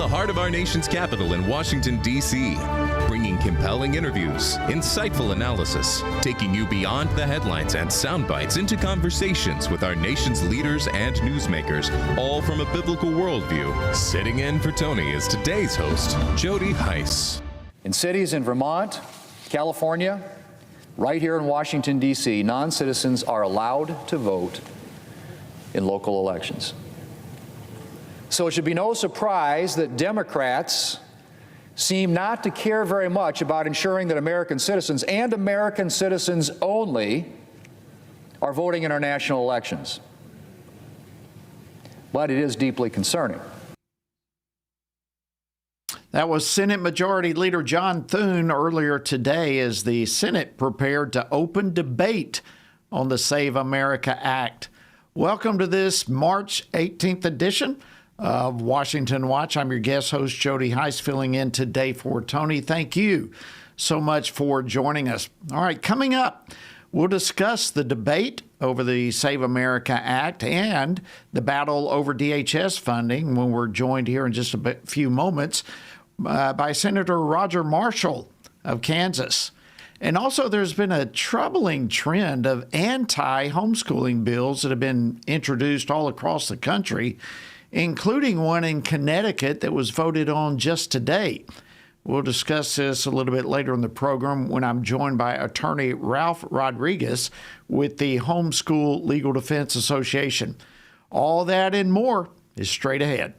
the heart of our nation's capital in Washington, D.C., bringing compelling interviews, insightful analysis, taking you beyond the headlines and sound bites into conversations with our nation's leaders and newsmakers, all from a biblical worldview. Sitting in for Tony is today's host, Jody Heiss. In cities in Vermont, California, right here in Washington, D.C., non-citizens are allowed to vote in local elections. So it should be no surprise that Democrats seem not to care very much about ensuring that American citizens, and American citizens only, are voting in our national elections. But it is deeply concerning. That was Senate Majority Leader John Thune earlier today as the Senate prepared to open debate on the Save America Act. Welcome to this March 18th edition of Washington Watch. I'm your guest host, Jody Heiss, filling in today for Tony. Thank you so much for joining us. All right, coming up, we'll discuss the debate over the Save America Act and the battle over DHS funding when we're joined here in just a few moments by Senator Roger Marshall of Kansas. And also, there's been a troubling trend of anti-homeschooling bills that have been introduced all across the country, including one in Connecticut that was voted on just today. We'll discuss this a little bit later in the program when I'm joined by attorney Ralph Rodriguez with the Homeschool Legal Defense Association. All that and more is straight ahead.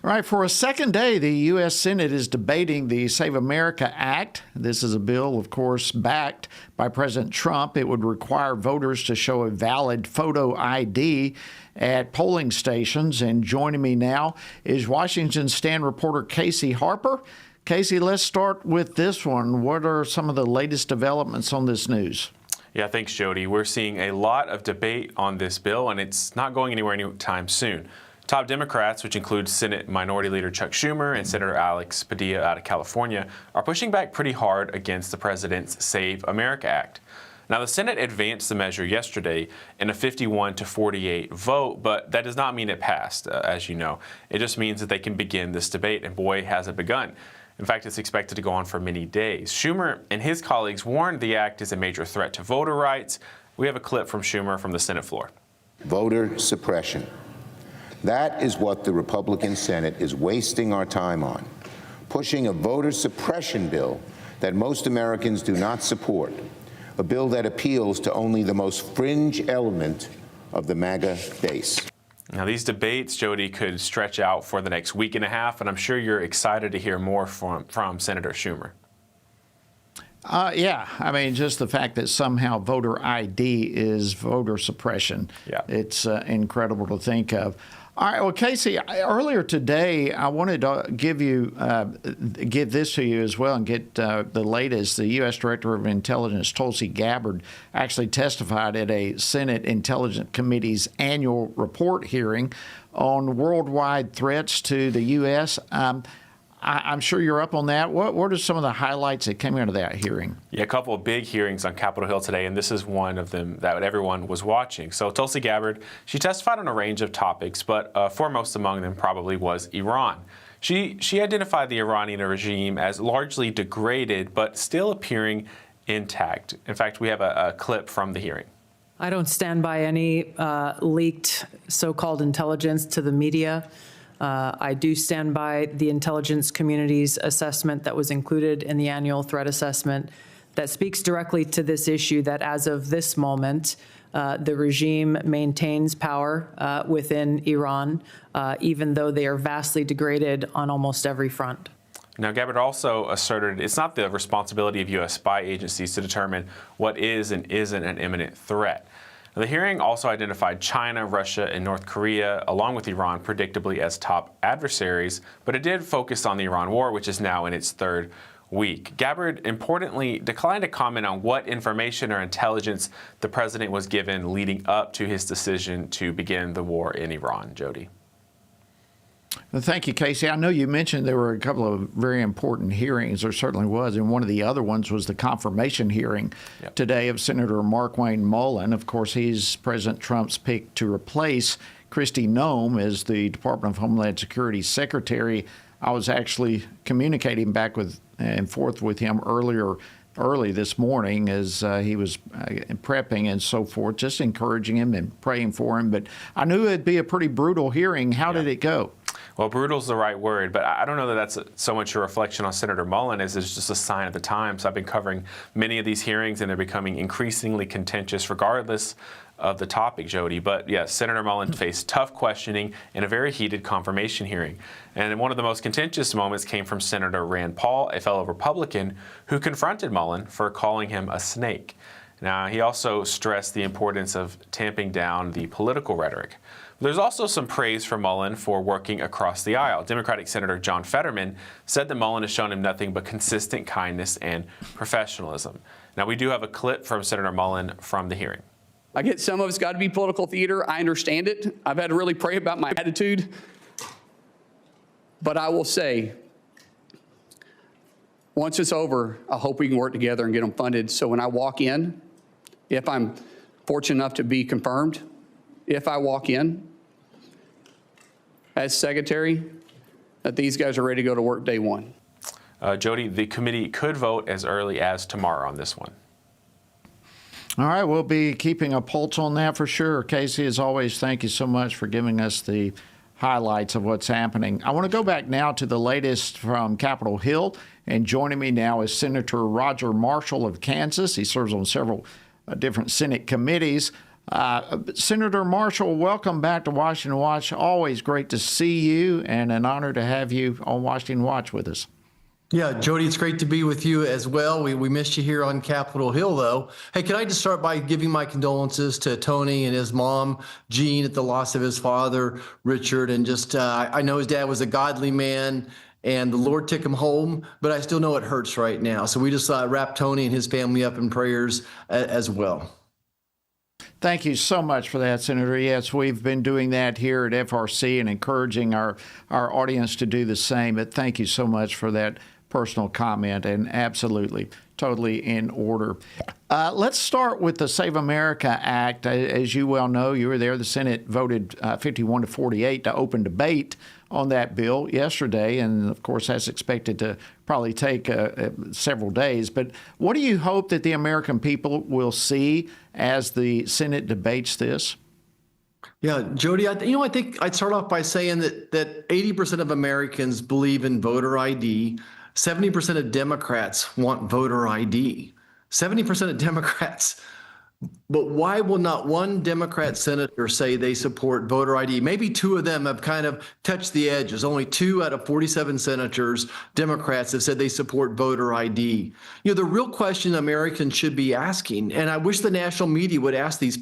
All right, for a second day, the U.S. Senate is debating the Save America Act. This is a bill, of course, backed by President Trump. It would require voters to show a valid photo ID at polling stations. And joining me now is Washington Stand reporter Casey Harper. Casey, let's start with this one. What are some of the latest developments on this news? Yeah, thanks, Jody. We're seeing a lot of debate on this bill, and it's not going anywhere anytime soon. Top Democrats, which include Senate Minority Leader Chuck Schumer and Senator Alex Padilla out of California, are pushing back pretty hard against the president's Save America Act. Now, the Senate advanced the measure yesterday in a 51-48 vote, but that does not mean it passed, as you know. It just means that they can begin this debate, and boy, has it begun. In fact, it's expected to go on for many days. Schumer and his colleagues warned the act is a major threat to voter rights. We have a clip from Schumer from the Senate floor. Voter suppression. That is what the Republican Senate is wasting our time on, pushing a voter suppression bill that most Americans do not support, a bill that appeals to only the most fringe element of the MAGA base. Now, these debates, Jody, could stretch out for the next week and a half, and I'm sure you're excited to hear more from Senator Schumer. Yeah, I mean, just the fact that somehow voter ID is voter suppression. Yeah. It's incredible to think of. All right, well, Casey, earlier today, I wanted to give this to you as well and get the latest. The U.S. Director of Intelligence, Tulsi Gabbard, actually testified at a Senate Intelligence Committee's annual report hearing on worldwide threats to the U.S. I'm sure you're up on that. What are some of the highlights that came out of that hearing? Yeah, a couple of big hearings on Capitol Hill today, and this is one of them that everyone was watching. So Tulsi Gabbard, she testified on a range of topics, but foremost among them probably was Iran. She identified the Iranian regime as largely degraded, but still appearing intact. In fact, we have a clip from the hearing. I don't stand by any leaked so-called intelligence to the media. I do stand by the intelligence community's assessment that was included in the annual threat assessment that speaks directly to this issue that as of this moment, the regime maintains power within Iran, even though they are vastly degraded on almost every front. Now, Gabbard also asserted it's not the responsibility of U.S. spy agencies to determine what is and isn't an imminent threat. The hearing also identified China, Russia, and North Korea, along with Iran, predictably as top adversaries, but it did focus on the Iran war, which is now in its third week. Gabbard, importantly, declined to comment on what information or intelligence the president was given leading up to his decision to begin the war in Iran. Jody. Well, thank you, Casey. I know you mentioned there were a couple of very important hearings. There certainly was. And one of the other ones was the confirmation hearing today of Senator Markwayne Mullin. Of course, he's President Trump's pick to replace Kristi Noem as the Department of Homeland Security Secretary. I was actually communicating back and forth with him early this morning as he was prepping and so forth, just encouraging him and praying for him. But I knew it'd be a pretty brutal hearing. How did it go? Well, brutal is the right word, but I don't know that that's so much a reflection on Senator Mullin as it's just a sign of the times. I've been covering many of these hearings, and they're becoming increasingly contentious regardless of the topic, Jody. But yes, Senator Mullin faced tough questioning in a very heated confirmation hearing. And one of the most contentious moments came from Senator Rand Paul, a fellow Republican, who confronted Mullin for calling him a snake. Now, he also stressed the importance of tamping down the political rhetoric. There's also some praise for Mullin for working across the aisle. Democratic Senator John Fetterman said that Mullin has shown him nothing but consistent kindness and professionalism. Now, we do have a clip from Senator Mullin from the hearing. I get some of it's got to be political theater. I understand it. I've had to really pray about my attitude. But I will say, once it's over, I hope we can work together and get them funded. So when I walk in, if I'm fortunate enough to be confirmed, if I walk in as secretary, that these guys are ready to go to work day one. Jody, the committee could vote as early as tomorrow on this one. All right, we'll be keeping a pulse on that for sure. Casey, as always, thank you so much for giving us the highlights of what's happening. I want to go back now to the latest from Capitol Hill, and joining me now is Senator Roger Marshall of Kansas. He serves on several different Senate committees. Senator Marshall, welcome back to Washington Watch. Always great to see you and an honor to have you on Washington Watch with us. Yeah, Jody, it's great to be with you as well. We missed you here on Capitol Hill, though. Hey, can I just start by giving my condolences to Tony and his mom, Jean, at the loss of his father, Richard. And just, I know his dad was a godly man and the Lord took him home, but I still know it hurts right now. So we just wrap Tony and his family up in prayers as well. Thank you so much for that, Senator. Yes, we've been doing that here at FRC and encouraging our audience to do the same. But thank you so much for that personal comment, and absolutely, totally in order. Let's start with the Save America Act. As you well know, you were there. The Senate voted 51-48 to open debate on that bill yesterday, and of course that's expected to probably take several days. But what do you hope that the American people will see as the Senate debates this? Yeah, Jody, I think I'd start off by saying that 80% of Americans believe in voter ID. 70% of Democrats want voter ID. 70% of Democrats. But why will not one Democrat senator say they support voter ID? Maybe two of them have kind of touched the edges. Only 2 out of 47 senators, Democrats, have said they support voter ID. You know, the real question Americans should be asking, and I wish the national media would ask these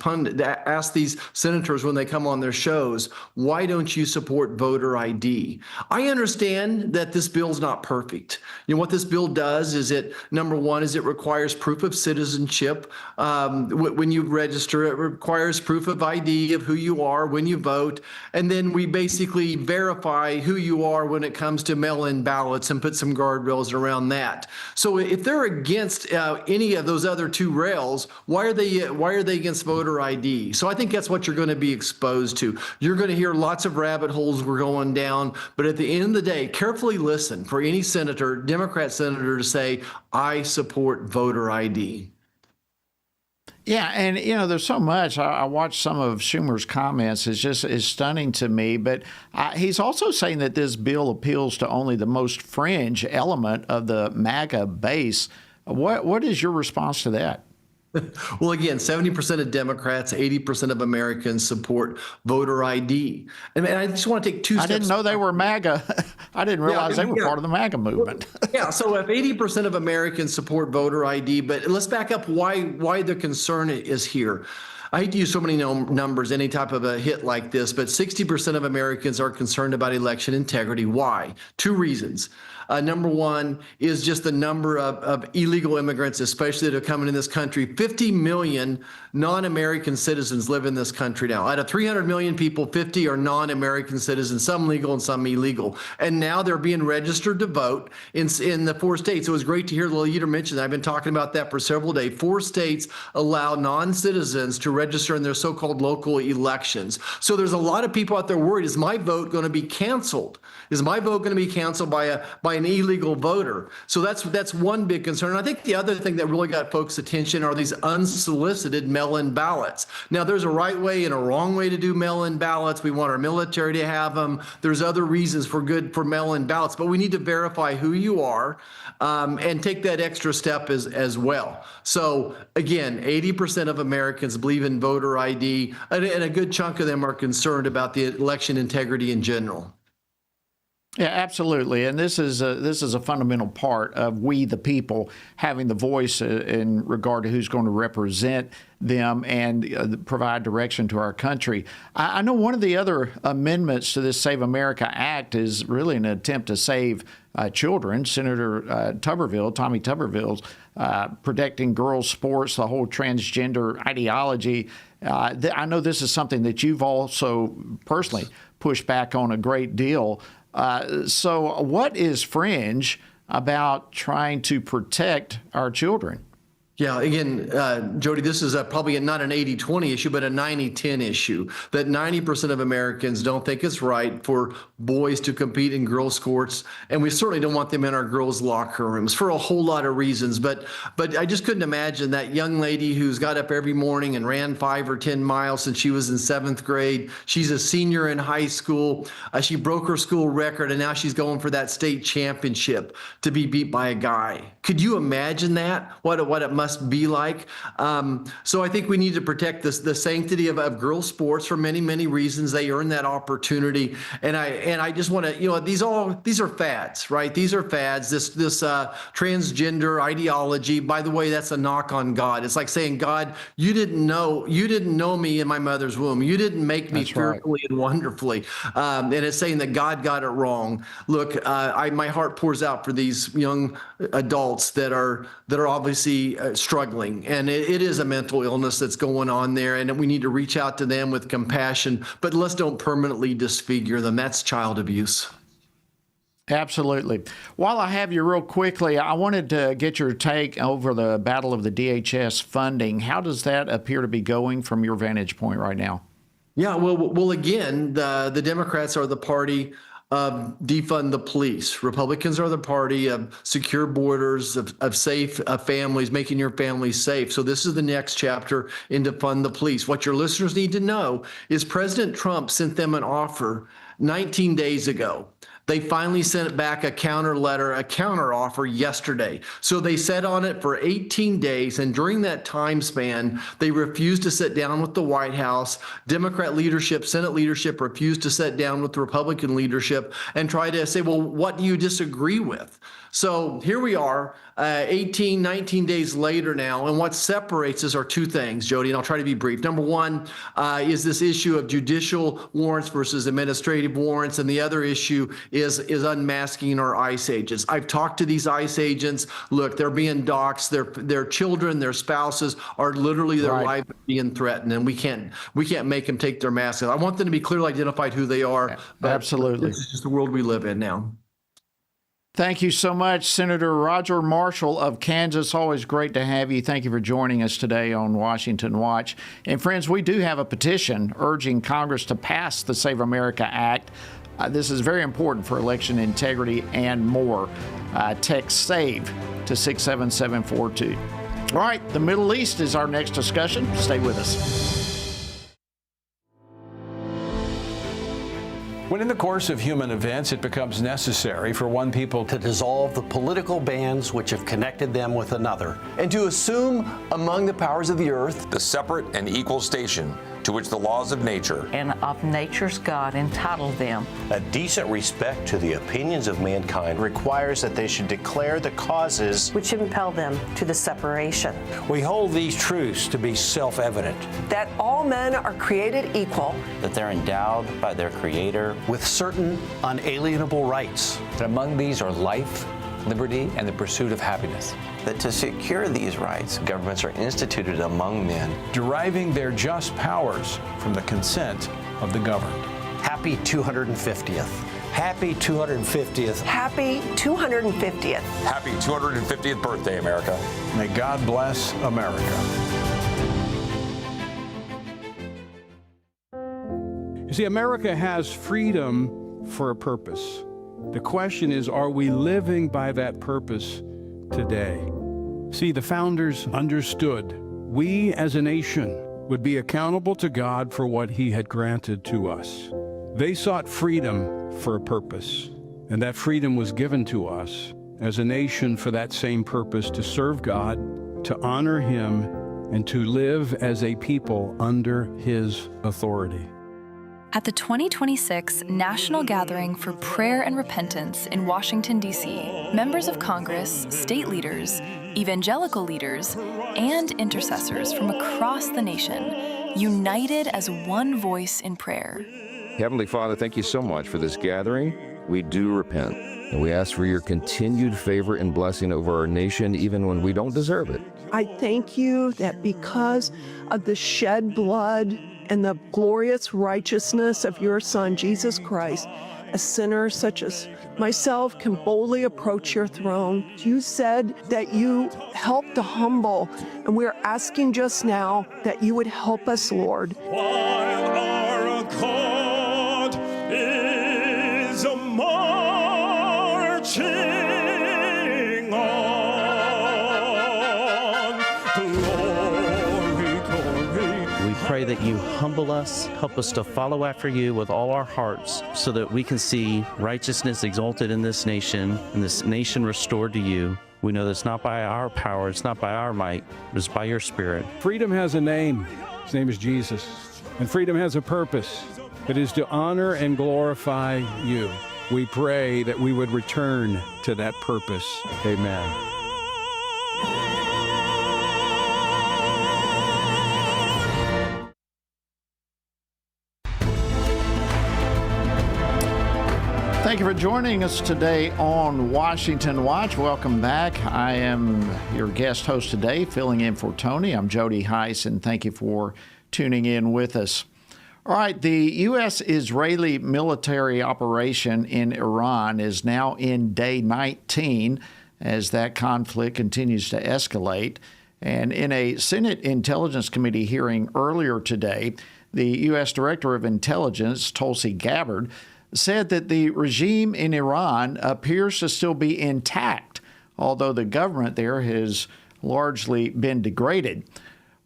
senators when they come on their shows, why don't you support voter ID? I understand that this bill is not perfect. You know, what this bill does is number one, is it requires proof of citizenship. When you register, it requires proof of ID of who you are when you vote. And then we basically verify who you are when it comes to mail-in ballots and put some guardrails around that. So if they're against any of those other 2 rails, why are they against voter ID? So I think that's what you're going to be exposed to. You're going to hear lots of rabbit holes we're going down. But at the end of the day, carefully listen for any senator, Democrat senator, to say, I support voter ID. Yeah, and you know, there's so much. I watched some of Schumer's comments. It's stunning to me. But he's also saying that this bill appeals to only the most fringe element of the MAGA base. What is your response to that? Well, again, 70% of Democrats, 80% of Americans support voter ID. And I just want to take 2 steps. I didn't know they were MAGA. I didn't realize they were part of the MAGA movement. Yeah, so if 80% of Americans support voter ID, but let's back up why the concern is here. I hate to use so many numbers, any type of a hit like this, but 60% of Americans are concerned about election integrity. Why? 2 reasons. Number one is just the number of illegal immigrants, especially that are coming in this country. 50 million non-American citizens live in this country now. Out of 300 million people, 50 are non-American citizens, some legal and some illegal. And now they're being registered to vote in the 4 states. It was great to hear the leader mention that. I've been talking about that for several days. 4 states allow non-citizens to register in their so-called local elections. So there's a lot of people out there worried, is my vote going to be canceled? Is my vote going to be canceled by an illegal voter? So that's one big concern. And I think the other thing that really got folks' attention are these unsolicited mail-in ballots. Now, there's a right way and a wrong way to do mail-in ballots. We want our military to have them. There's other reasons for mail-in ballots, but we need to verify who you are and take that extra step as well. So again, 80% of Americans believe in voter ID, and a good chunk of them are concerned about the election integrity in general. Yeah, absolutely. And this is a fundamental part of we, the people, having the voice in regard to who's going to represent them and provide direction to our country. I know one of the other amendments to this Save America Act is really an attempt to save children. Senator Tommy Tuberville's protecting girls' sports, the whole transgender ideology. I know this is something that you've also personally pushed back on a great deal. So what is fringe about trying to protect our children? Yeah, again, Jody, this is probably not an 80-20 issue, but a 90-10 issue, that 90% of Americans don't think it's right for boys to compete in girls' sports, and we certainly don't want them in our girls' locker rooms for a whole lot of reasons. But I just couldn't imagine that young lady who's got up every morning and ran 5 or 10 miles since she was in 7th grade. She's a senior in high school. She broke her school record, and now she's going for that state championship to be beat by a guy. Could you imagine that? What it must be like? So I think we need to protect the sanctity of girls' sports for many, many reasons. They earn that opportunity, and I just want to, these are fads, right? These are fads. This transgender ideology. By the way, that's a knock on God. It's like saying, God, you didn't know me in my mother's womb. You didn't make me fearfully and wonderfully. And it's saying that God got it wrong. Look, my heart pours out for these young adults that are obviously struggling, and it is a mental illness that's going on there, and we need to reach out to them with compassion, but let's don't permanently disfigure them. That's child abuse. Absolutely. While I have you real quickly, I wanted to get your take over the battle of the DHS funding. How does that appear to be going from your vantage point right now? Yeah, well, again, the Democrats are the party of defund the police. Republicans are the party of secure borders, of safe families, making your families safe. So this is the next chapter in defund the police. What your listeners need to know is President Trump sent them an offer 19 days ago. They finally sent back a counter offer yesterday. So they sat on it for 18 days, and during that time span, they refused to sit down with the White House. Democrat leadership, Senate leadership refused to sit down with the Republican leadership and try to say, well, what do you disagree with? So here we are, 18, 19 days later now, and what separates us are two things, Jody, and I'll try to be brief. Number one is this issue of judicial warrants versus administrative warrants, and the other issue is unmasking our ICE agents. I've talked to these ICE agents. Look, they're being doxxed. Their children, their spouses are literally their life being threatened, and we can't make them take their masks off. I want them to be clearly identified who they are. Absolutely. This is just the world we live in now. Thank you so much, Senator Roger Marshall of Kansas. Always great to have you. Thank you for joining us today on Washington Watch. And friends, we do have a petition urging Congress to pass the Save America Act. This is very important for election integrity and more. Text SAVE to 67742. All right, the Middle East is our next discussion. Stay with us. When in the course of human events, it becomes necessary for one people to dissolve the political bands which have connected them with another, and to assume among the powers of the earth the separate and equal station to which the laws of nature and of nature's God entitle them. A decent respect to the opinions of mankind requires that they should declare the causes which impel them to the separation. We hold these truths to be self-evident. That all men are created equal. That they're endowed by their Creator with certain unalienable rights. That among these are life, liberty, and the pursuit of happiness. That to secure these rights, governments are instituted among men, deriving their just powers from the consent of the governed. Happy 250th. Happy 250th. Happy 250th. Happy 250th birthday, America. May God bless America. You see, America has freedom for a purpose. The question is, are we living by that purpose today? See, the founders understood we as a nation would be accountable to God for what He had granted to us. They sought freedom for a purpose, and that freedom was given to us as a nation for that same purpose, to serve God, to honor Him, and to live as a people under His authority. At the 2026 National Gathering for Prayer and Repentance in Washington, D.C., members of Congress, state leaders, evangelical leaders, and intercessors from across the nation united as one voice in prayer. Heavenly Father, thank you so much for this gathering. We do repent, and we ask for your continued favor and blessing over our nation, even when we don't deserve it. I thank you that because of the shed blood and the glorious righteousness of your Son, Jesus Christ, a sinner such as myself can boldly approach your throne. You said that you help the humble, and we're asking just now that you would help us, Lord. While our God is marching on, glory, glory. We pray that you humble us, help us to follow after you with all our hearts so that we can see righteousness exalted in this nation and this nation restored to you. We know that it's not by our power, it's not by our might, but it's by your Spirit. Freedom has a name. His name is Jesus. And freedom has a purpose. It is to honor and glorify you. We pray that we would return to that purpose. Amen. Thank you for joining us today on Washington Watch. Welcome back. I am your guest host today, filling in for Tony. I'm Jody Heiss, and thank you for tuning in with us. All right, the U.S.-Israeli military operation in Iran is now in day 19 as that conflict continues to escalate. And in a Senate Intelligence Committee hearing earlier today, the U.S. Director of Intelligence, Tulsi Gabbard, said that the regime in Iran appears to still be intact, although the government there has largely been degraded.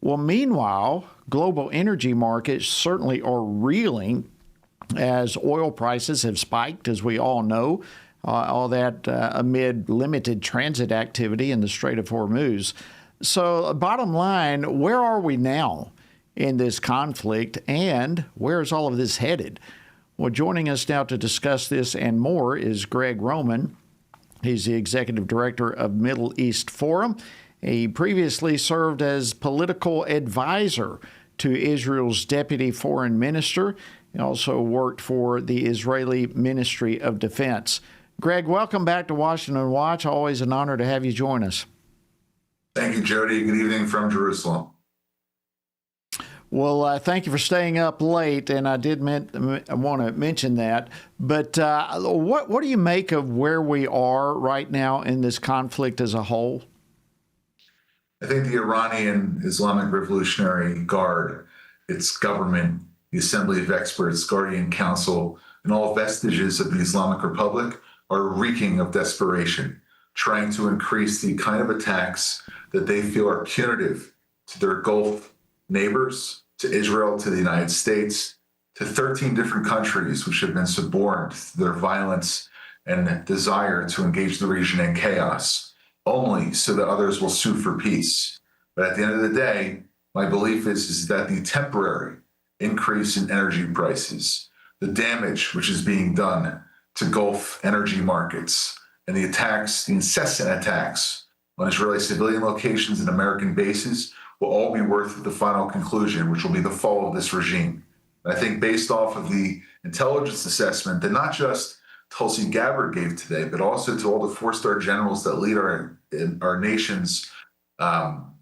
Well, meanwhile, global energy markets certainly are reeling as oil prices have spiked, as we all know, all that amid limited transit activity in the Strait of Hormuz. So, bottom line, where are we now in this conflict, and where is all of this headed? Well, joining us now to discuss this and more is Greg Roman. He's the executive director of Middle East Forum. He previously served as political advisor to Israel's deputy foreign minister. He also worked for the Israeli Ministry of Defense. Greg, welcome back to Washington Watch. Always an honor to have you join us. Thank you, Jody. Good evening from Jerusalem. Well, thank you for staying up late, and I want to mention that. But what do you make of where we are right now in this conflict as a whole? I think the Iranian Islamic Revolutionary Guard, its government, the Assembly of Experts, Guardian Council, and all vestiges of the Islamic Republic are reeking of desperation, trying to increase the kind of attacks that they feel are punitive to their Gulf neighbors, to Israel, to the United States, to 13 different countries which have been suborned to their violence and desire to engage the region in chaos, only so that others will sue for peace. But at the end of the day, my belief is that the temporary increase in energy prices, the damage which is being done to Gulf energy markets, and the attacks, the incessant attacks on Israeli civilian locations and American bases will all be worth the final conclusion, which will be the fall of this regime. And I think based off of the intelligence assessment that not just Tulsi Gabbard gave today, but also to all the four-star generals that lead our nation's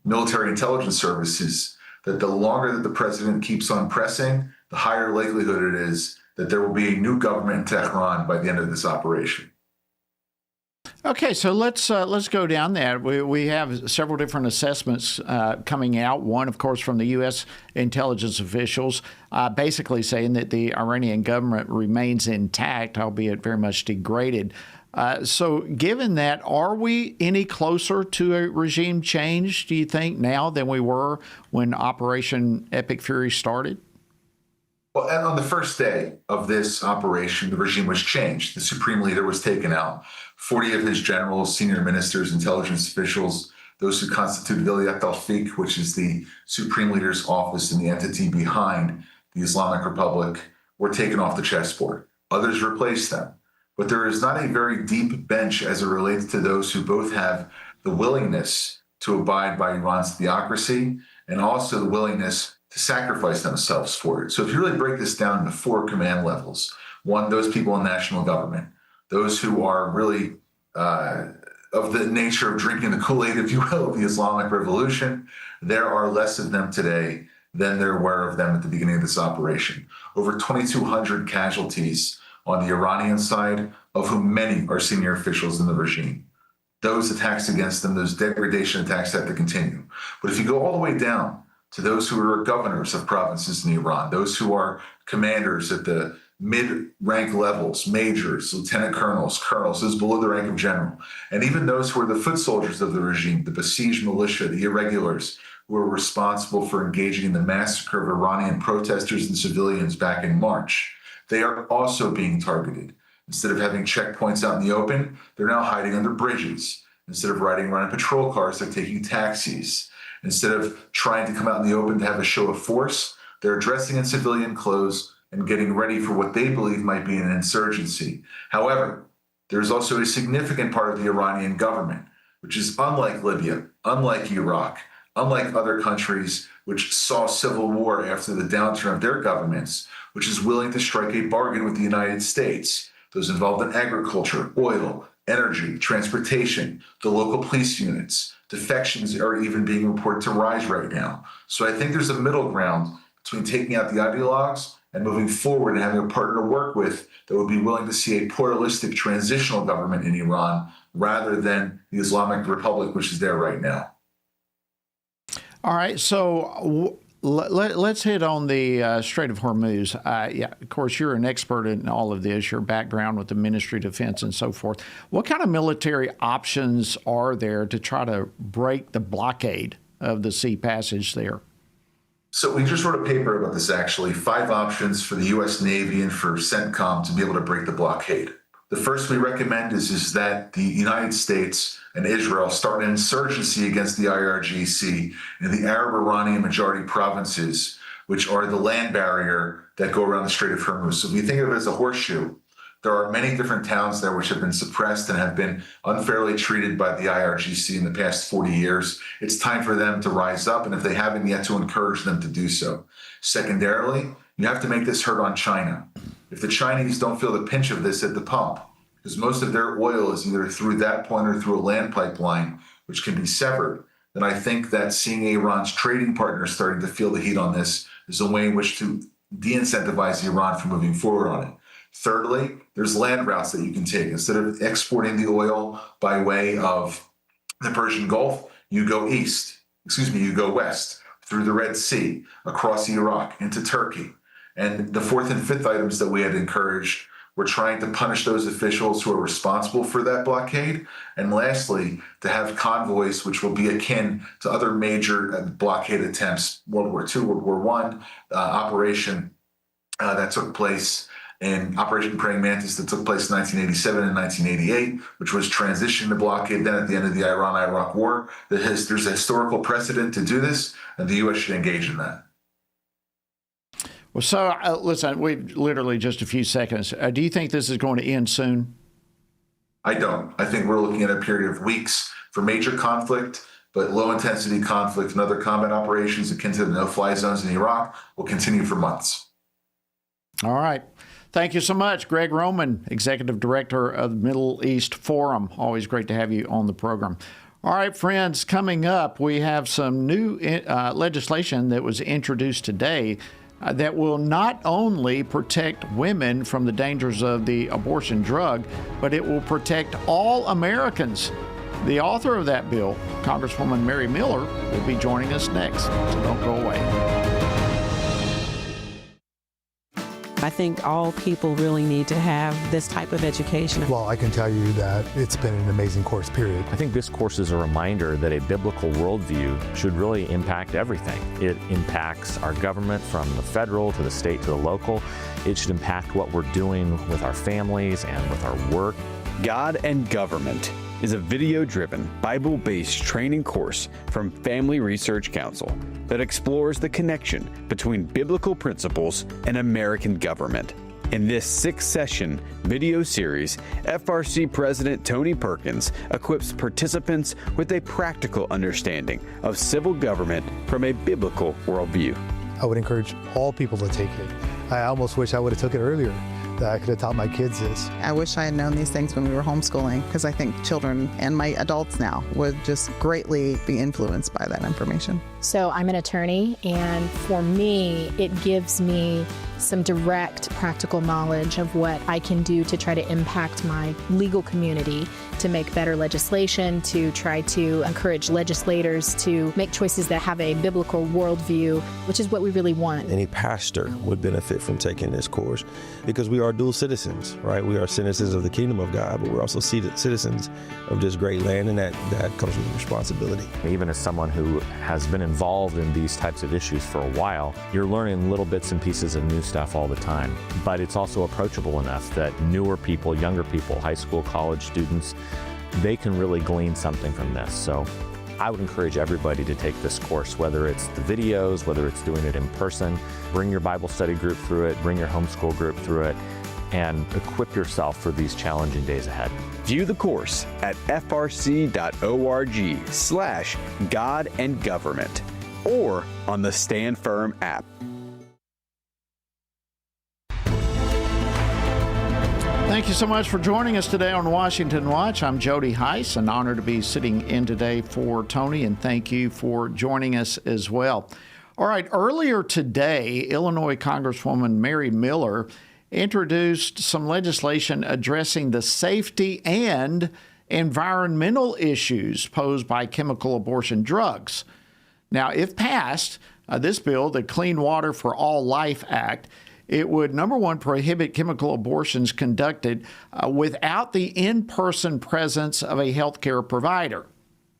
military intelligence services, that the longer that the president keeps on pressing, the higher likelihood it is that there will be a new government in Tehran by the end of this operation. Okay, so let's go down that. We have several different assessments coming out. One, of course, from the U.S. intelligence officials, basically saying that the Iranian government remains intact, albeit very much degraded. So given that, are we any closer to a regime change, do you think, now than we were when Operation Epic Fury started? Well, and on the first day of this operation, the regime was changed. The supreme leader was taken out. 40 of his generals, senior ministers, intelligence officials, those who constitute Vilayat al-Fiqh, which is the supreme leader's office and the entity behind the Islamic Republic, were taken off the chessboard. Others replaced them. But there is not a very deep bench as it relates to those who both have the willingness to abide by Iran's theocracy and also the willingness to sacrifice themselves for it. So if you really break this down into four command levels, one, those people in national government, those who are really of the nature of drinking the Kool-Aid, if you will, of the Islamic Revolution, there are less of them today than there were of them at the beginning of this operation. Over 2,200 casualties on the Iranian side, of whom many are senior officials in the regime. Those attacks against them, those degradation attacks have to continue. But if you go all the way down to those who are governors of provinces in Iran, those who are commanders at the mid-rank levels, majors, lieutenant colonels, those below the rank of general, and even those who are the foot soldiers of the regime, the besieged militia, the irregulars, who are responsible for engaging in the massacre of Iranian protesters and civilians back in March, they are also being targeted. Instead of having checkpoints out in the open, they're now hiding under bridges. Instead of riding around in patrol cars, they're taking taxis. Instead of trying to come out in the open to have a show of force, they're dressing in civilian clothes and getting ready for what they believe might be an insurgency. However, there's also a significant part of the Iranian government, which is unlike Libya, unlike Iraq, unlike other countries which saw civil war after the downturn of their governments, which is willing to strike a bargain with the United States. Those involved in agriculture, oil, energy, transportation, the local police units. Defections are even being reported to rise right now. So I think there's a middle ground between taking out the ideologues and moving forward and having a partner to work with that would be willing to see a pluralistic transitional government in Iran rather than the Islamic Republic, which is there right now. All right, so let's hit on the Strait of Hormuz. Yeah, of course, you're an expert in all of this, your background with the Ministry of Defense and so forth. What kind of military options are there to try to break the blockade of the sea passage there? So we just wrote a paper about this, actually, 5 options for the U.S. Navy and for CENTCOM to be able to break the blockade. The first we recommend is that the United States and Israel start an insurgency against the IRGC in the Arab-Iranian majority provinces, which are the land barrier that go around the Strait of Hormuz. So if you think of it as a horseshoe, there are many different towns there which have been suppressed and have been unfairly treated by the IRGC in the past 40 years. It's time for them to rise up, and if they haven't yet, to encourage them to do so. Secondarily, you have to make this hurt on China. If the Chinese don't feel the pinch of this at the pump, because most of their oil is either through that point or through a land pipeline, which can be severed, then I think that seeing Iran's trading partners starting to feel the heat on this is a way in which to de-incentivize Iran from moving forward on it. Thirdly, there's land routes that you can take. Instead of exporting the oil by way of the Persian Gulf, you go west through the Red Sea, across Iraq, into Turkey. And the fourth and fifth items that we had encouraged were trying to punish those officials who are responsible for that blockade. And lastly, to have convoys, which will be akin to other major blockade attempts, World War II, World War I, operation that took place in Operation Praying Mantis that took place in 1987 and 1988, which was transitioning the blockade then at the end of the Iran-Iraq War. There's a historical precedent to do this, and the U.S. should engage in that. Well, so listen, we've literally just a few seconds. Do you think this is going to end soon? I don't. I think we're looking at a period of weeks for major conflict, but low-intensity conflict and other combat operations akin to the no-fly zones in Iraq will continue for months. All right. Thank you so much, Greg Roman, Executive Director of the Middle East Forum. Always great to have you on the program. All right, friends, coming up, we have some new legislation that was introduced today that will not only protect women from the dangers of the abortion drug, but it will protect all Americans. The author of that bill, Congresswoman Mary Miller, will be joining us next, so don't go away. I think all people really need to have this type of education. Well, I can tell you that it's been an amazing course, period. I think this course is a reminder that a biblical worldview should really impact everything. It impacts our government from the federal to the state to the local. It should impact what we're doing with our families and with our work. God and Government is a video-driven, Bible-based training course from Family Research Council that explores the connection between biblical principles and American government. In this 6-session video series, FRC President Tony Perkins equips participants with a practical understanding of civil government from a biblical worldview. I would encourage all people to take it. I almost wish I would have took it earlier, that I could have taught my kids this. I wish I had known these things when we were homeschooling, because I think children and my adults now would just greatly be influenced by that information. So I'm an attorney, and for me, it gives me some direct practical knowledge of what I can do to try to impact my legal community, to make better legislation, to try to encourage legislators to make choices that have a biblical worldview, which is what we really want. Any pastor would benefit from taking this course because we are dual citizens, right? We are citizens of the kingdom of God, but we're also citizens of this great land, and that comes with responsibility. Even as someone who has been involved in these types of issues for a while, you're learning little bits and pieces of new stuff all the time. But it's also approachable enough that newer people, younger people, high school, college students, they can really glean something from this. So I would encourage everybody to take this course, whether it's the videos, whether it's doing it in person. Bring your Bible study group through it, bring your homeschool group through it, and equip yourself for these challenging days ahead. View the course at frc.org/God and Government or on the Stand Firm app. Thank you so much for joining us today on Washington Watch. I'm Jody Heiss, an honor to be sitting in today for Tony, and thank you for joining us as well. All right, earlier today, Illinois Congresswoman Mary Miller introduced some legislation addressing the safety and environmental issues posed by chemical abortion drugs. Now, if passed, this bill, the Clean Water for All Life Act, it would, number one, prohibit chemical abortions conducted without the in-person presence of a healthcare provider.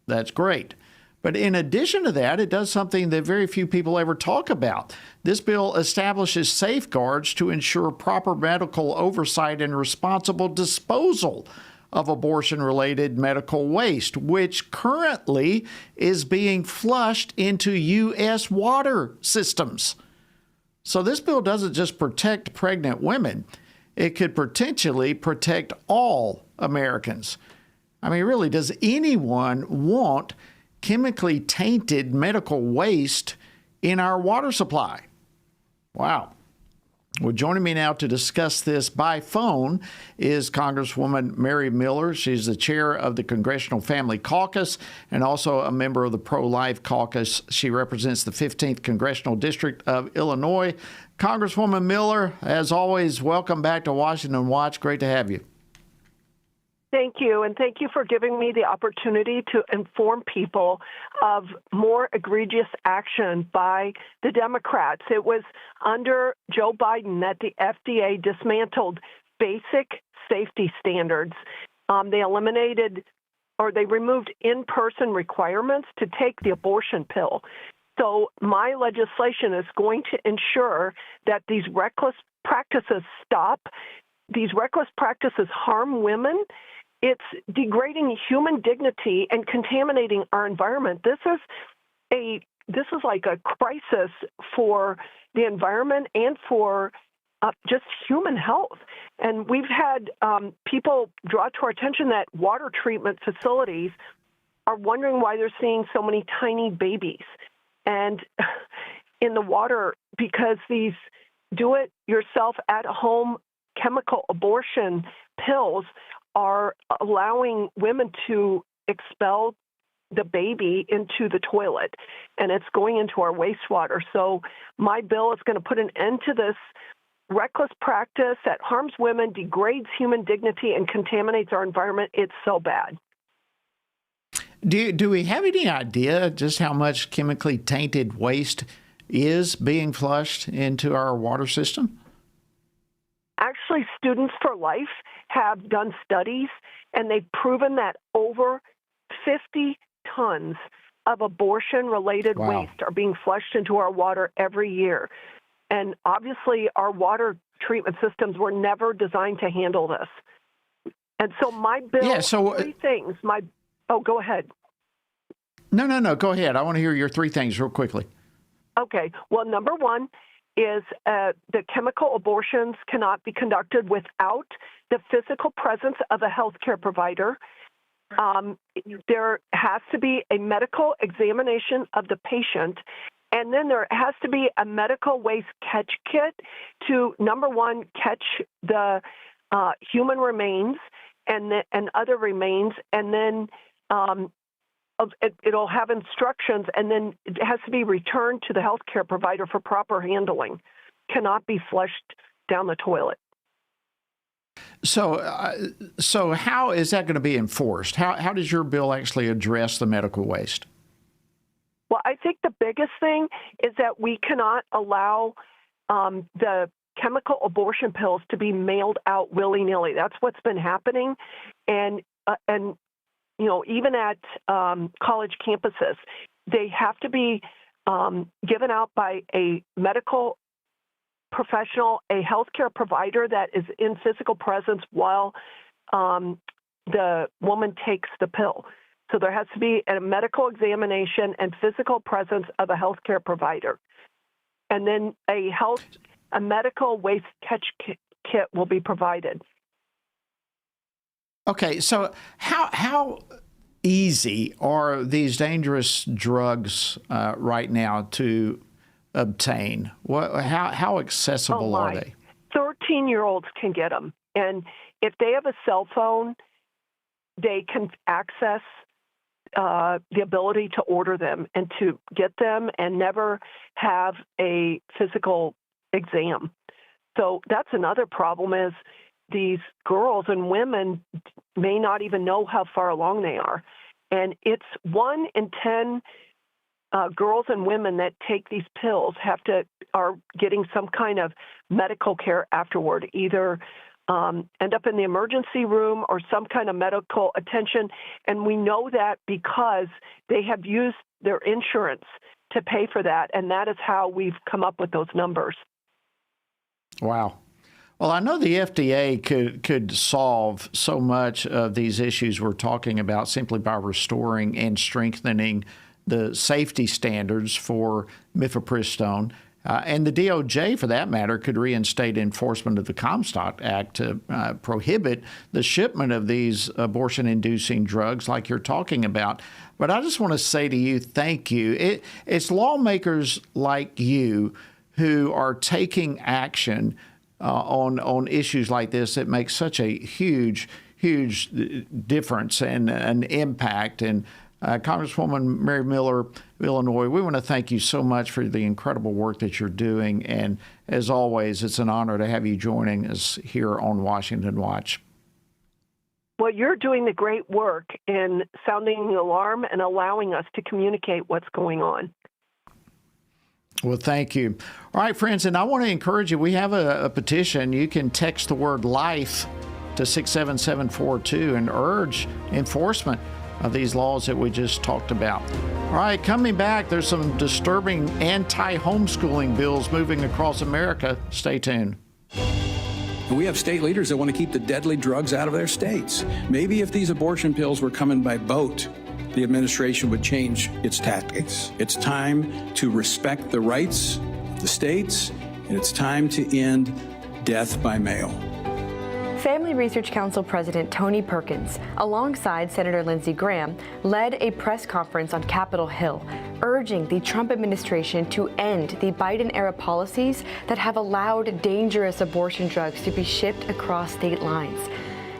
That's great. But in addition to that, it does something that very few people ever talk about. This bill establishes safeguards to ensure proper medical oversight and responsible disposal of abortion-related medical waste, which currently is being flushed into U.S. water systems. So this bill doesn't just protect pregnant women. It could potentially protect all Americans. I mean, really, does anyone want chemically tainted medical waste in our water supply? Wow. Well, joining me now to discuss this by phone is Congresswoman Mary Miller. She's the chair of the Congressional Family Caucus and also a member of the Pro-Life Caucus. She represents the 15th Congressional District of Illinois. Congresswoman Miller, as always, welcome back to Washington Watch. Great to have you. Thank you, and thank you for giving me the opportunity to inform people of more egregious action by the Democrats. It was under Joe Biden that the FDA dismantled basic safety standards. They eliminated or they removed in-person requirements to take the abortion pill. So my legislation is going to ensure that these reckless practices stop. These reckless practices harm women. It's degrading human dignity and contaminating our environment. This is like a crisis for the environment and for just human health. And we've had people draw to our attention that water treatment facilities are wondering why they're seeing so many tiny babies and in the water, because these do-it-yourself at-home chemical abortion pills are allowing women to expel the baby into the toilet, and it's going into our wastewater. So my bill is going to put an end to this reckless practice that harms women, degrades human dignity, and contaminates our environment. It's so bad. Do we have any idea just how much chemically tainted waste is being flushed into our water system? Actually, Students for Life have done studies, and they've proven that over 50 tons of abortion-related waste are being flushed into our water every year. And obviously, our water treatment systems were never designed to handle this. And so my bill, three things. Go ahead. No, go ahead. I want to hear your three things real quickly. Okay. Well, number one is the chemical abortions cannot be conducted without the physical presence of a healthcare provider. There has to be a medical examination of the patient, and then there has to be a medical waste catch kit to, number one, catch the human remains and other remains, and then it'll have instructions, and then it has to be returned to the healthcare provider for proper handling. Cannot be flushed down the toilet. So how is that going to be enforced? How does your bill actually address the medical waste? Well, I think the biggest thing is that we cannot allow the chemical abortion pills to be mailed out willy-nilly. That's what's been happening, and even at college campuses, they have to be given out by a medical professional, a healthcare provider that is in physical presence while the woman takes the pill. So there has to be a medical examination and physical presence of a healthcare provider. And then a medical waste catch kit will be provided. Okay, so how easy are these dangerous drugs right now to obtain? How accessible are they? 13-year-olds can get them. And if they have a cell phone, they can access the ability to order them and to get them and never have a physical exam. So that's another problem, is these girls and women may not even know how far along they are. And it's 1 in 10 girls and women that take these pills are getting some kind of medical care afterward, either end up in the emergency room or some kind of medical attention. And we know that because they have used their insurance to pay for that. And that is how we've come up with those numbers. Wow. Well, I know the FDA could solve so much of these issues we're talking about simply by restoring and strengthening the safety standards for mifepristone. And the DOJ, for that matter, could reinstate enforcement of the Comstock Act to prohibit the shipment of these abortion-inducing drugs like you're talking about. But I just want to say to you, thank you. It's lawmakers like you who are taking action on issues like this that make such a huge difference and an impact. And Congresswoman Mary Miller of Illinois, we want to thank you so much for the incredible work that you're doing. And as always, it's an honor to have you joining us here on Washington Watch. Well, you're doing the great work in sounding the alarm and allowing us to communicate what's going on. Well, thank you. All right, friends, and I want to encourage you, we have a petition. You can text the word LIFE to 67742 and urge enforcement of these laws that we just talked about. All right, coming back, there's some disturbing anti-homeschooling bills moving across America. Stay tuned. We have state leaders that want to keep the deadly drugs out of their states. Maybe if these abortion pills were coming by boat, the administration would change its tactics. It's time to respect the rights the states, and it's time to end death by mail. Family Research Council President Tony Perkins, alongside Senator Lindsey Graham, led a press conference on Capitol Hill, urging the Trump administration to end the Biden-era policies that have allowed dangerous abortion drugs to be shipped across state lines.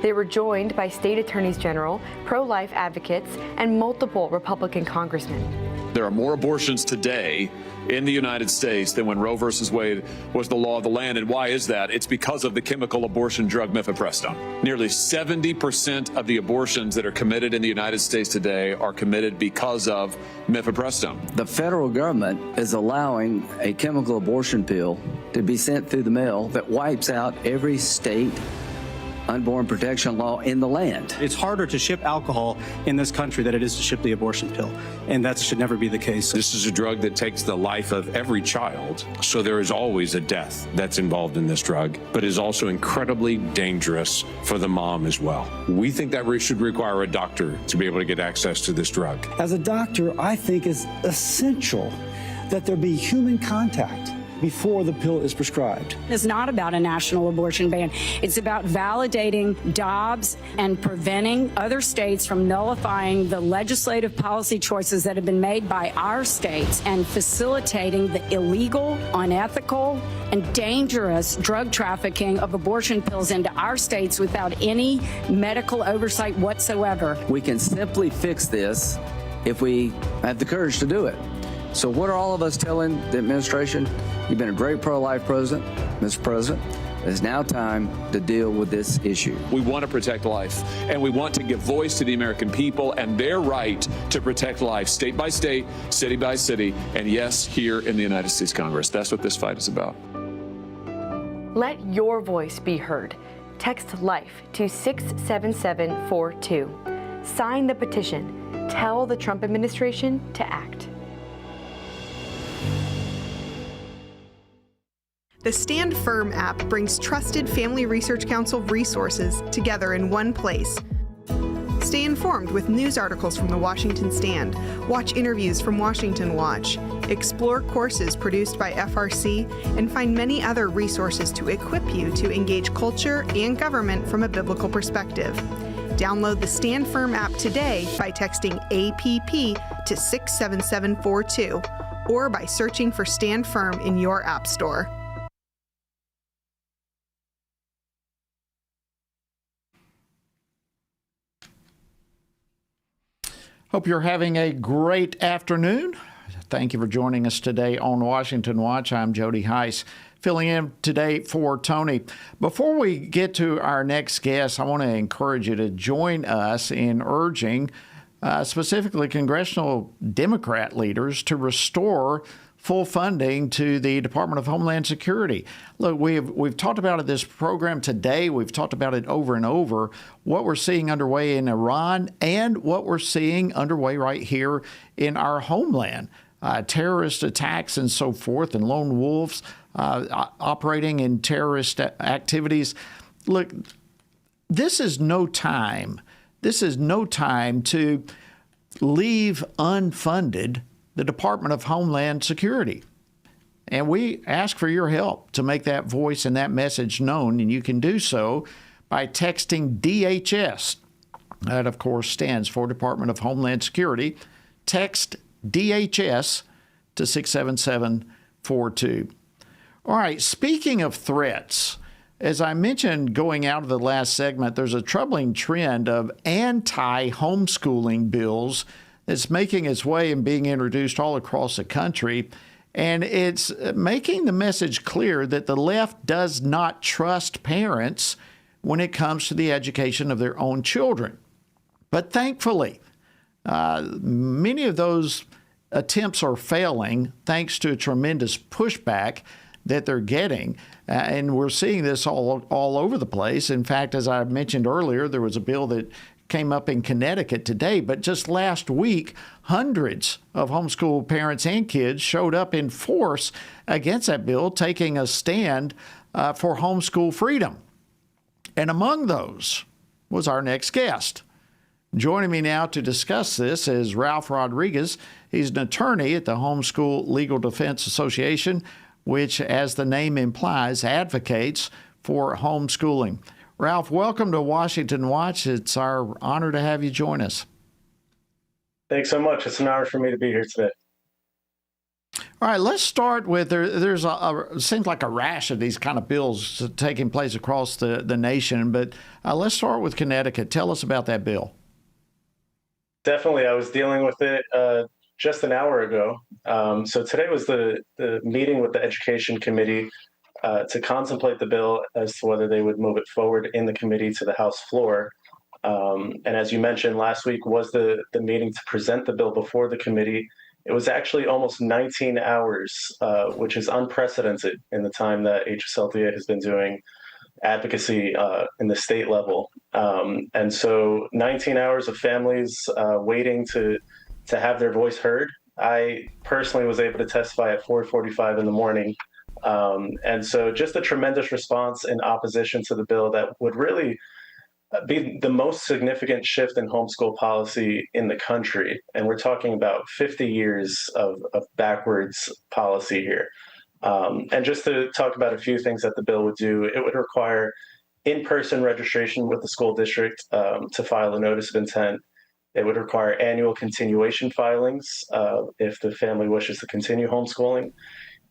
They were joined by state attorneys general, pro-life advocates, and multiple Republican congressmen. There are more abortions today in the United States than when Roe versus Wade was the law of the land. And why is that? It's because of the chemical abortion drug mifepristone. Nearly 70% of the abortions that are committed in the United States today are committed because of mifepristone. The federal government is allowing a chemical abortion pill to be sent through the mail that wipes out every state unborn protection law in the land. It's harder to ship alcohol in this country than it is to ship the abortion pill, and that should never be the case. This is a drug that takes the life of every child, so there is always a death that's involved in this drug, but is also incredibly dangerous for the mom as well. We think that we should require a doctor to be able to get access to this drug. As a doctor, I think it's essential that there be human contact before the pill is prescribed. It's not about a national abortion ban. It's about validating Dobbs and preventing other states from nullifying the legislative policy choices that have been made by our states and facilitating the illegal, unethical, and dangerous drug trafficking of abortion pills into our states without any medical oversight whatsoever. We can simply fix this if we have the courage to do it. So what are all of us telling the administration? You've been a great pro-life president, Mr. President. It's now time to deal with this issue. We want to protect life, and we want to give voice to the American people and their right to protect life, state by state, city by city, and yes, here in the United States Congress. That's what this fight is about. Let your voice be heard. Text LIFE to 67742. Sign the petition. Tell the Trump administration to act. The Stand Firm app brings trusted Family Research Council resources together in one place. Stay informed with news articles from the Washington Stand, watch interviews from Washington Watch, explore courses produced by FRC, and find many other resources to equip you to engage culture and government from a biblical perspective. Download the Stand Firm app today by texting APP to 67742 or by searching for Stand Firm in your app store. Hope you're having a great afternoon. Thank you for joining us today on Washington Watch. I'm Jody Heiss, filling in today for Tony. Before we get to our next guest, I want to encourage you to join us in urging specifically congressional Democrat leaders to restore full funding to the Department of Homeland Security. Look, we've talked about it this program today. We've talked about it over and over, what we're seeing underway in Iran and what we're seeing underway right here in our homeland. Terrorist attacks and so forth, and lone wolves operating in terrorist activities. Look, this is no time. This is no time to leave unfunded the Department of Homeland Security. And we ask for your help to make that voice and that message known, and you can do so by texting DHS. That, of course, stands for Department of Homeland Security. Text DHS to 67742. All right, speaking of threats, as I mentioned going out of the last segment, there's a troubling trend of anti-homeschooling bills that's making its way and being introduced all across the country. And it's making the message clear that the left does not trust parents when it comes to the education of their own children. But thankfully, many of those attempts are failing thanks to a tremendous pushback that they're getting. And we're seeing this all over the place. In fact, as I mentioned earlier, there was a bill that came up in Connecticut today, but just last week, hundreds of homeschool parents and kids showed up in force against that bill, taking a stand for homeschool freedom. And among those was our next guest. Joining me now to discuss this is Ralph Rodriguez. He's an attorney at the Homeschool Legal Defense Association. which, as the name implies, advocates for homeschooling. Ralph, welcome to Washington Watch. It's our honor to have you join us. Thanks so much. It's an honor for me to be here today. All right, let's start with there's seems like a rash of these kind of bills taking place across the nation, but let's start with Connecticut. Tell us about that bill. Definitely. I was dealing with it just an hour ago. So today was the meeting with the Education Committee to contemplate the bill as to whether they would move it forward in the committee to the House floor. And as you mentioned, last week was the meeting to present the bill before the committee. It was actually almost 19 hours, which is unprecedented in the time that HSLDA has been doing advocacy in the state level. And so 19 hours of families waiting to have their voice heard. I personally was able to testify at 4:45 in the morning. And so just a tremendous response in opposition to the bill that would really be the most significant shift in homeschool policy in the country. And we're talking about 50 years of backwards policy here. And just to talk about a few things that the bill would do, it would require in-person registration with the school district to file a notice of intent. It would require annual continuation filings if the family wishes to continue homeschooling.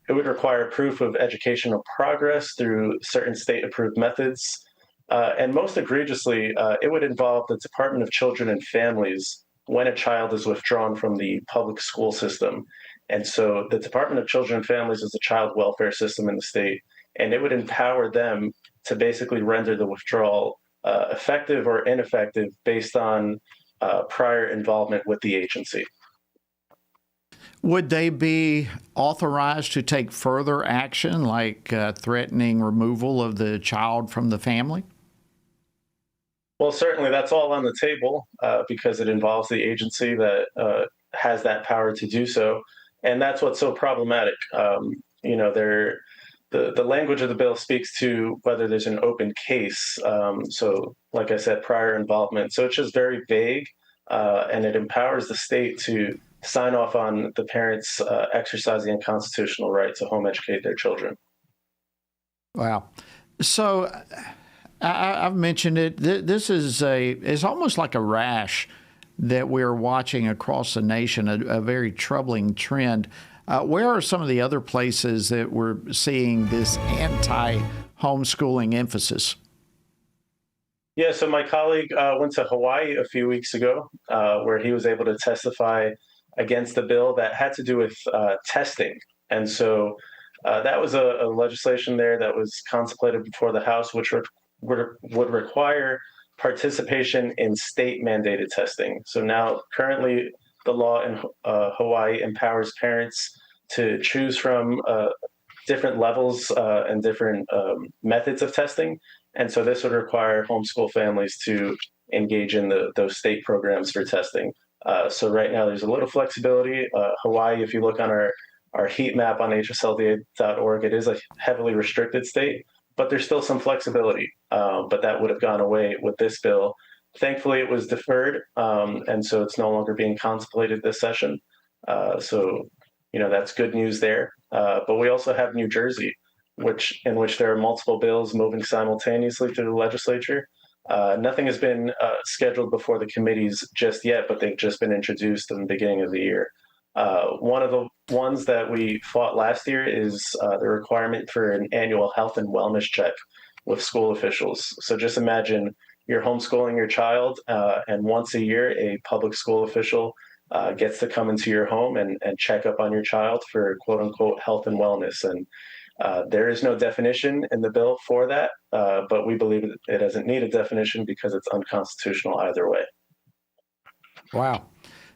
It would require proof of educational progress through certain state-approved methods. And most egregiously, it would involve the Department of Children and Families when a child is withdrawn from the public school system. And so the Department of Children and Families is a child welfare system in the state, and it would empower them to basically render the withdrawal effective or ineffective based on prior involvement with the agency. Would they be authorized to take further action, like threatening removal of the child from the family? Well, certainly that's all on the table because it involves the agency that has that power to do so. And that's what's so problematic. The language of the bill speaks to whether there's an open case. So like I said, prior involvement. So it's just very vague and it empowers the state to sign off on the parents exercising a constitutional right to home educate their children. Wow. So I've mentioned it. This is it's almost like a rash that we're watching across the nation, a very troubling trend. Where are some of the other places that we're seeing this anti-homeschooling emphasis? Yeah, so my colleague went to Hawaii a few weeks ago where he was able to testify against the bill that had to do with testing. And so that was a legislation there that was contemplated before the House, which would require participation in state-mandated testing. So now, currently, the law in Hawaii empowers parents to choose from different levels and different methods of testing. And so this would require homeschool families to engage in those state programs for testing. So right now, there's a little flexibility. Hawaii, if you look on our heat map on hslda.org, it is a heavily restricted state, but there's still some flexibility. But that would have gone away with this bill. Thankfully, it was deferred, and so it's no longer being contemplated this session. So, that's good news there. But we also have New Jersey, in which there are multiple bills moving simultaneously through the legislature. Nothing has been scheduled before the committees just yet, but they've just been introduced in the beginning of the year. One of the ones that we fought last year is the requirement for an annual health and wellness check with school officials. So just imagine you're homeschooling your child, and once a year, a public school official gets to come into your home and check up on your child for quote unquote health and wellness. And there is no definition in the bill for that, but we believe it doesn't need a definition because it's unconstitutional either way. Wow.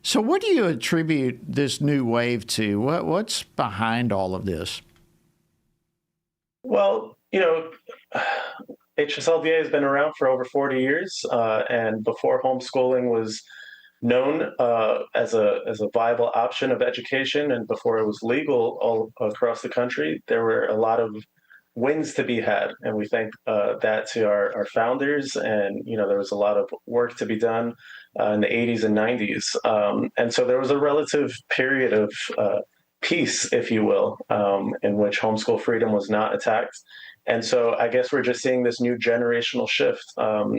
So what do you attribute this new wave to? What's behind all of this? Well, HSLDA has been around for over 40 years, and before homeschooling was known as a viable option of education, and before it was legal all across the country, there were a lot of wins to be had, and we thank that to our founders. And there was a lot of work to be done in the 80s and 90s, and so there was a relative period of peace, if you will, in which homeschool freedom was not attacked. And so I guess we're just seeing this new generational shift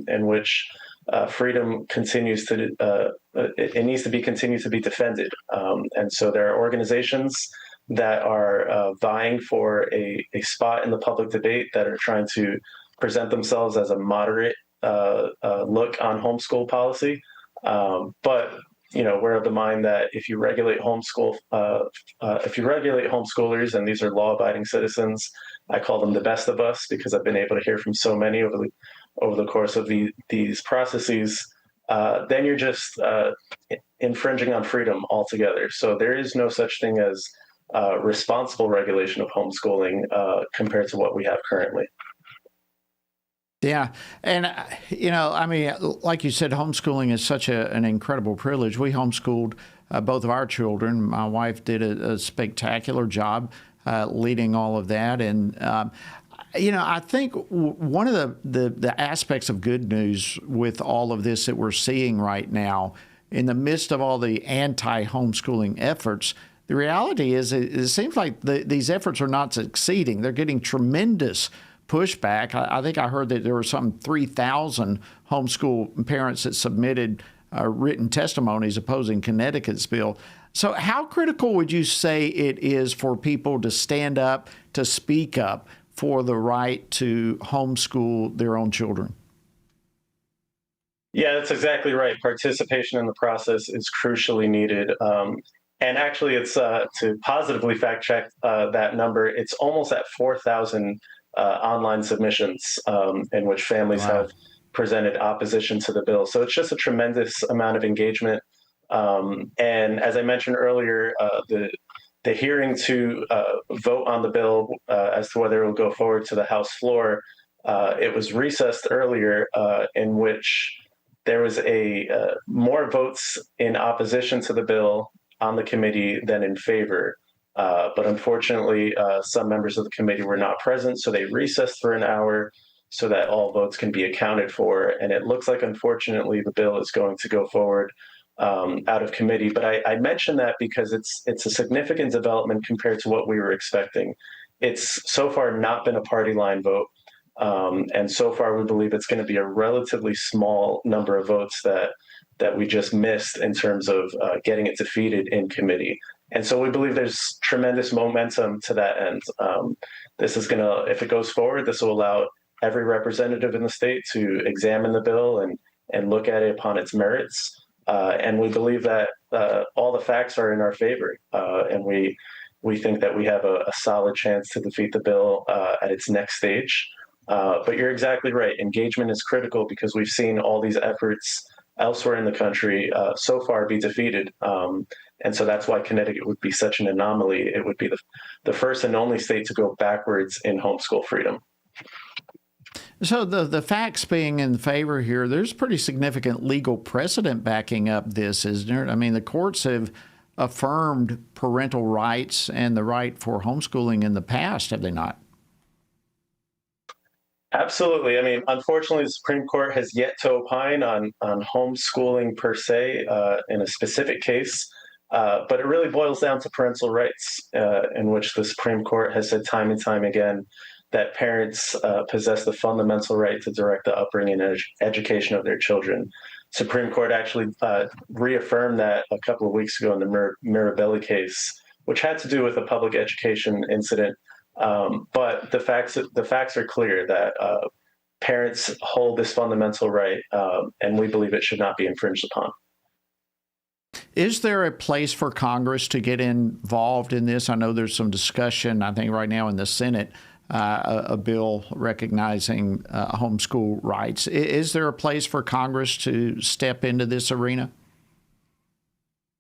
in which freedom continues to, it needs to be continued to be defended. And so there are organizations that are vying for a spot in the public debate that are trying to present themselves as a moderate look on homeschool policy. But we're of the mind that if you regulate homeschoolers, and these are law-abiding citizens, I call them the best of us because I've been able to hear from so many over the course of these processes, then you're just infringing on freedom altogether. So there is no such thing as responsible regulation of homeschooling compared to what we have currently. Yeah. And, I mean, like you said, homeschooling is such an incredible privilege. We homeschooled both of our children. My wife did a spectacular job leading all of that. And, I think one of the aspects of good news with all of this that we're seeing right now, in the midst of all the anti-homeschooling efforts, the reality is it seems like these efforts are not succeeding. They're getting tremendous pushback. I think I heard that there were some 3,000 homeschool parents that submitted written testimonies opposing Connecticut's bill. So how critical would you say it is for people to stand up, to speak up for the right to homeschool their own children? Yeah, that's exactly right. Participation in the process is crucially needed. And actually, it's to positively fact check that number, it's almost at 4,000 online submissions in which families have presented opposition to the bill. So it's just a tremendous amount of engagement. And as I mentioned earlier, the hearing to vote on the bill as to whether it will go forward to the House floor, it was recessed earlier in which there was more votes in opposition to the bill on the committee than in favor. But unfortunately, some members of the committee were not present, so they recessed for an hour so that all votes can be accounted for. And it looks like, unfortunately, the bill is going to go forward out of committee. But I mention that because it's a significant development compared to what we were expecting. It's so far not been a party line vote. And so far, we believe it's going to be a relatively small number of votes that we just missed in terms of getting it defeated in committee. And so we believe there's tremendous momentum to that end. This is going to, if it goes forward, this will allow every representative in the state to examine the bill and look at it upon its merits. And we believe that all the facts are in our favor. And we think that we have a solid chance to defeat the bill at its next stage. But you're exactly right. Engagement is critical because we've seen all these efforts elsewhere in the country so far be defeated. And so that's why Connecticut would be such an anomaly. It would be the first and only state to go backwards in homeschool freedom. So the facts being in favor here, there's pretty significant legal precedent backing up this, isn't there? I mean, the courts have affirmed parental rights and the right for homeschooling in the past, have they not? Absolutely. I mean, unfortunately, the Supreme Court has yet to opine on homeschooling per se in a specific case. But it really boils down to parental rights, in which the Supreme Court has said time and time again that parents possess the fundamental right to direct the upbringing and education of their children. Supreme Court actually reaffirmed that a couple of weeks ago in the Mirabelli case, which had to do with a public education incident. But the facts are clear that parents hold this fundamental right, and we believe it should not be infringed upon. Is there a place for Congress to get involved in this? I know there's some discussion, I think right now in the Senate, a bill recognizing homeschool rights. Is there a place for Congress to step into this arena?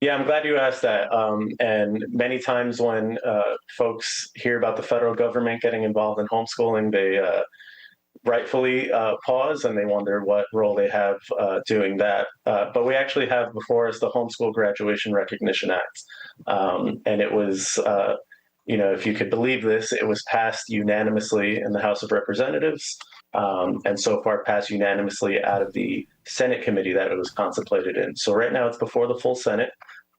Yeah, I'm glad you asked that. And many times when folks hear about the federal government getting involved in homeschooling, they rightfully pause and they wonder what role they have doing that. But we actually have before us the Homeschool Graduation Recognition Act. And it was, if you could believe this, it was passed unanimously in the House of Representatives, and so far passed unanimously out of the Senate committee that it was contemplated in. So right now it's before the full Senate.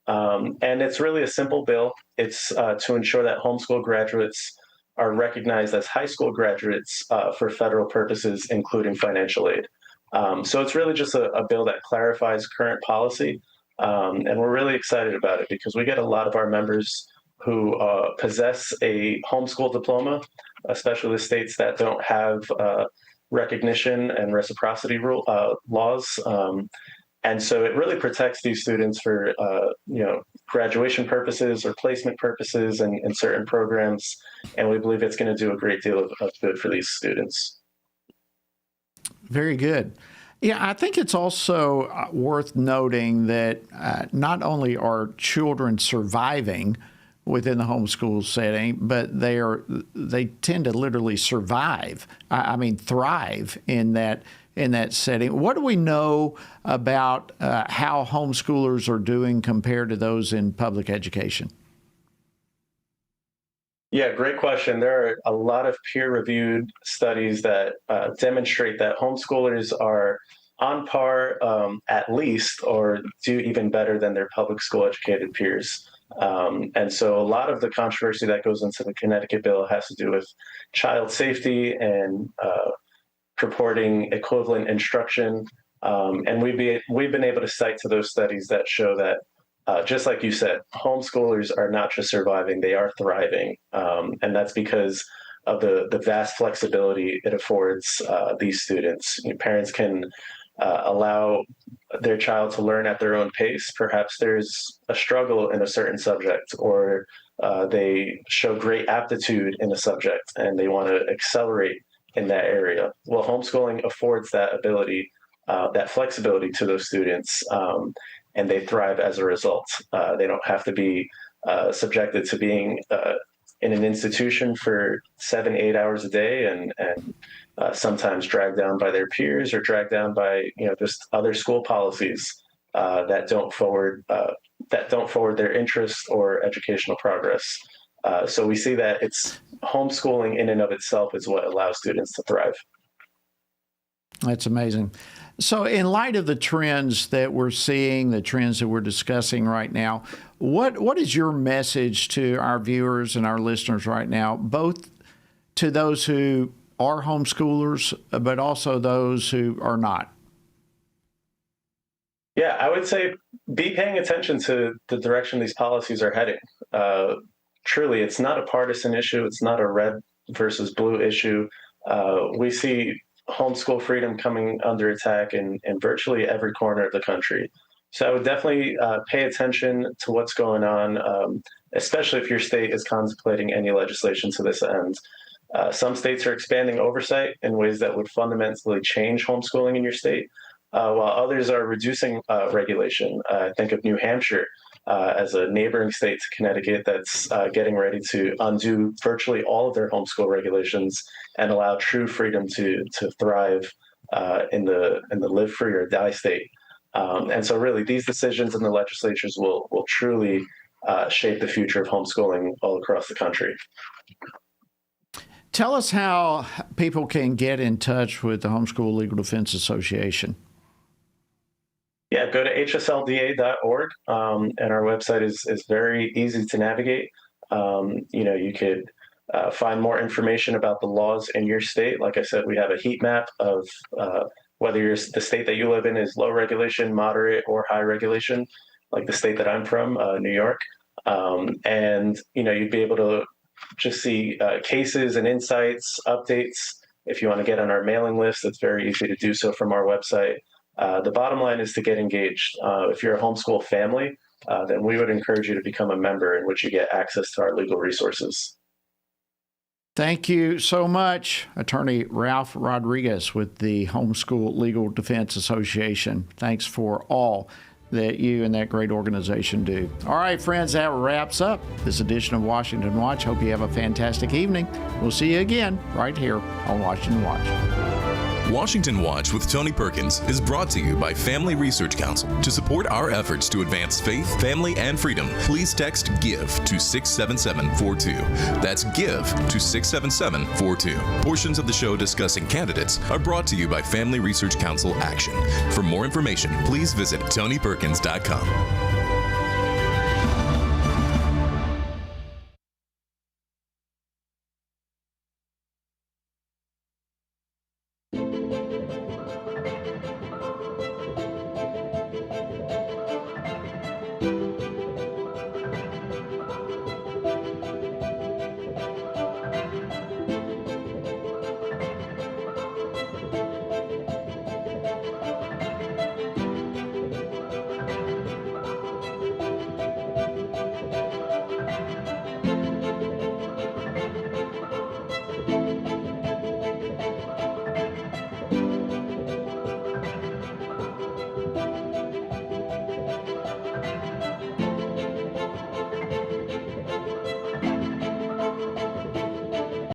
And it's really a simple bill. It's to ensure that homeschool graduates are recognized as high school graduates for federal purposes, including financial aid. So it's really just a bill that clarifies current policy. And we're really excited about it because we get a lot of our members who possess a homeschool diploma, especially the states that don't have recognition and reciprocity laws. And so it really protects these students for graduation purposes or placement purposes in certain programs. And we believe it's going to do a great deal of good for these students. Very good. Yeah, I think it's also worth noting that not only are children surviving within the homeschool setting, but they tend to literally survive. Thrive in that setting. What do we know about how homeschoolers are doing compared to those in public education? Yeah, great question. There are a lot of peer-reviewed studies that demonstrate that homeschoolers are on par, at least, or do even better than their public school educated peers. And so a lot of the controversy that goes into the Connecticut bill has to do with child safety and purporting equivalent instruction. And we've been able to cite to those studies that show that, just like you said, homeschoolers are not just surviving, they are thriving. And that's because of the vast flexibility it affords these students. Parents can allow their child to learn at their own pace. Perhaps there's a struggle in a certain subject, or they show great aptitude in a subject and they want to accelerate in that area. Well, homeschooling affords that ability, that flexibility to those students, and they thrive as a result. They don't have to be subjected to being in an institution for 7-8 hours a day and sometimes dragged down by their peers or dragged down by just other school policies that don't forward their interest or educational progress. So we see that it's homeschooling in and of itself is what allows students to thrive. That's amazing. So in light of the trends that we're seeing, the trends that we're discussing right now, what is your message to our viewers and our listeners right now, both to those who are homeschoolers, but also those who are not? Yeah, I would say be paying attention to the direction these policies are heading. Truly, it's not a partisan issue. It's not a red versus blue issue. We see homeschool freedom coming under attack in virtually every corner of the country. So I would definitely pay attention to what's going on, especially if your state is contemplating any legislation to this end. Some states are expanding oversight in ways that would fundamentally change homeschooling in your state, while others are reducing regulation. Think of New Hampshire as a neighboring state to Connecticut that's getting ready to undo virtually all of their homeschool regulations and allow true freedom to thrive in the live free or die state. And so really these decisions in the legislatures will truly shape the future of homeschooling all across the country. Tell us how people can get in touch with the Homeschool Legal Defense Association. Yeah, go to hslda.org, and our website is very easy to navigate. You could find more information about the laws in your state. Like I said, we have a heat map of whether the state that you live in is low regulation, moderate, or high regulation, like the state that I'm from, New York. And you'd be able to just see cases and insights, updates. If you want to get on our mailing list, it's very easy to do so from our website. The bottom line is to get engaged. If you're a homeschool family, then we would encourage you to become a member, in which you get access to our legal resources. Thank you so much, Attorney Ralph Rodriguez with the Homeschool Legal Defense Association. Thanks for all that you and that great organization do. All right, friends, that wraps up this edition of Washington Watch. Hope you have a fantastic evening. We'll see you again right here on Washington Watch. Washington Watch with Tony Perkins is brought to you by Family Research Council. To support our efforts to advance faith, family, and freedom, please text GIVE to 67742. That's GIVE to 67742. Portions of the show discussing candidates are brought to you by Family Research Council Action. For more information, please visit TonyPerkins.com.